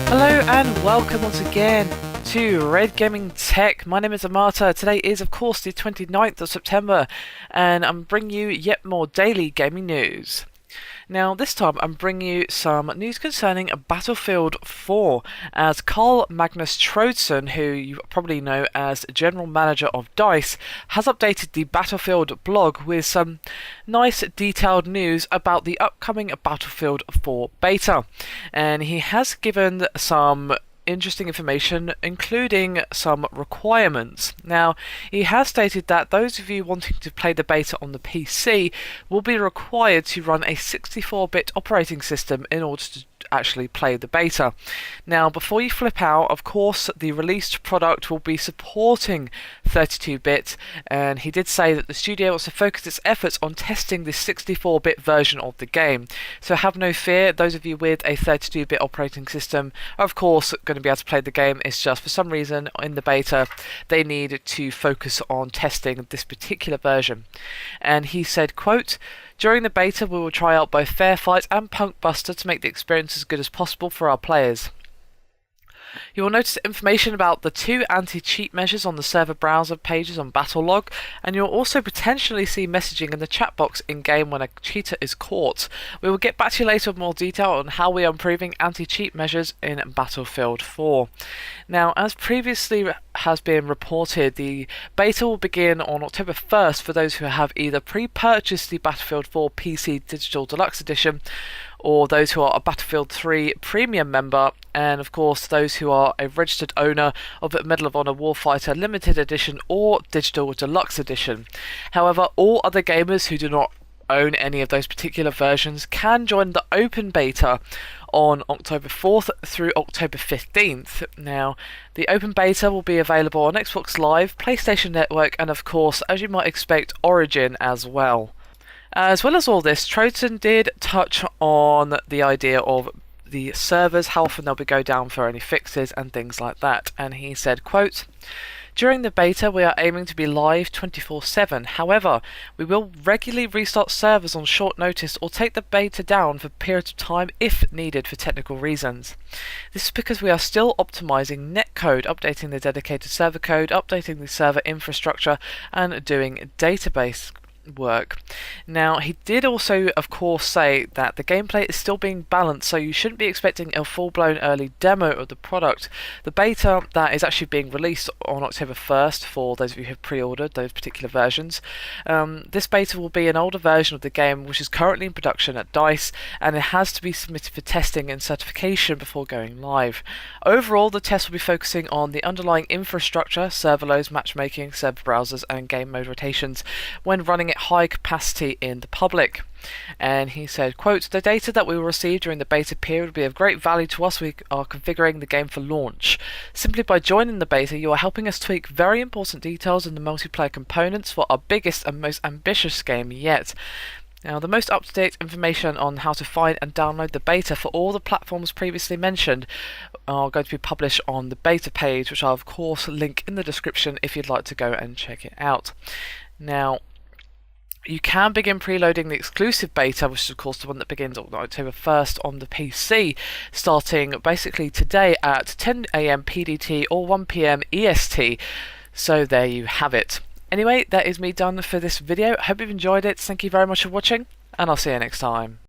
Hello and welcome once again to Red Gaming Tech. My name is Amata. Today is of course the 29th of September and I'm bringing you yet more daily gaming news. Now this time I'm bringing you some news concerning Battlefield 4 as Carl Magnus Troedsson, who you probably know as General Manager of DICE, has updated the Battlefield blog with some nice detailed news about the upcoming Battlefield 4 beta, and he has given some interesting information, including some requirements. Now, he has stated that those of you wanting to play the beta on the PC will be required to run a 64-bit operating system in order to actually play the beta. Now, before you flip out, of course, the released product will be supporting 32-bit, and he did say that the studio wants to focus its efforts on testing the 64-bit version of the game. So have no fear, those of you with a 32-bit operating system are of course going to be able to play the game. It's just for some reason in the beta they need to focus on testing this particular version. And he said, quote, "During the beta we will try out both Fairfight and Punkbuster to make the experience as good as possible for our players. You will notice information about the two anti-cheat measures on the server browser pages on Battlelog, and you'll also potentially see messaging in the chat box in-game when a cheater is caught. We will get back to you later with more detail on how we are improving anti-cheat measures in Battlefield 4. Now, as previously has been reported, the beta will begin on October 1st for those who have either pre-purchased the Battlefield 4 PC Digital Deluxe Edition, or those who are a Battlefield 3 Premium member, and of course those who are a registered owner of a Medal of Honor Warfighter Limited Edition or Digital Deluxe Edition. However, all other gamers who do not own any of those particular versions can join the open beta on October 4th through October 15th. Now, the open beta will be available on Xbox Live, PlayStation Network, and of course, as you might expect, Origin as well. As well as all this, Troedsson did touch on the idea of the servers, how often they'll be go down for any fixes and things like that. And he said, quote, "During the beta we are aiming to be live 24/7. However, we will regularly restart servers on short notice or take the beta down for periods of time if needed for technical reasons. This is because we are still optimizing netcode, updating the dedicated server code, updating the server infrastructure, and doing database work." Now, he did also of course say that the gameplay is still being balanced, so you shouldn't be expecting a full-blown early demo of the product. The beta that is actually being released on October 1st for those of you who have pre-ordered those particular versions, this beta will be an older version of the game which is currently in production at DICE, and it has to be submitted for testing and certification before going live. Overall, the test will be focusing on the underlying infrastructure, server loads, matchmaking, server browsers, and game mode rotations when running at high capacity in the public. And he said, quote, "The data that we will receive during the beta period will be of great value to us. We are configuring the game for launch. Simply by joining the beta, you are helping us tweak very important details in the multiplayer components for our biggest and most ambitious game yet." Now, the most up-to-date information on how to find and download the beta for all the platforms previously mentioned are going to be published on the beta page, which I'll of course link in the description if you'd like to go and check it out. Now, you can begin preloading the exclusive beta, which is of course the one that begins on October 1st on the PC, starting basically today at 10 AM PDT or 1 PM EST. So there you have it. Anyway, that is me done for this video. I hope you've enjoyed it. Thank you very much for watching, and I'll see you next time.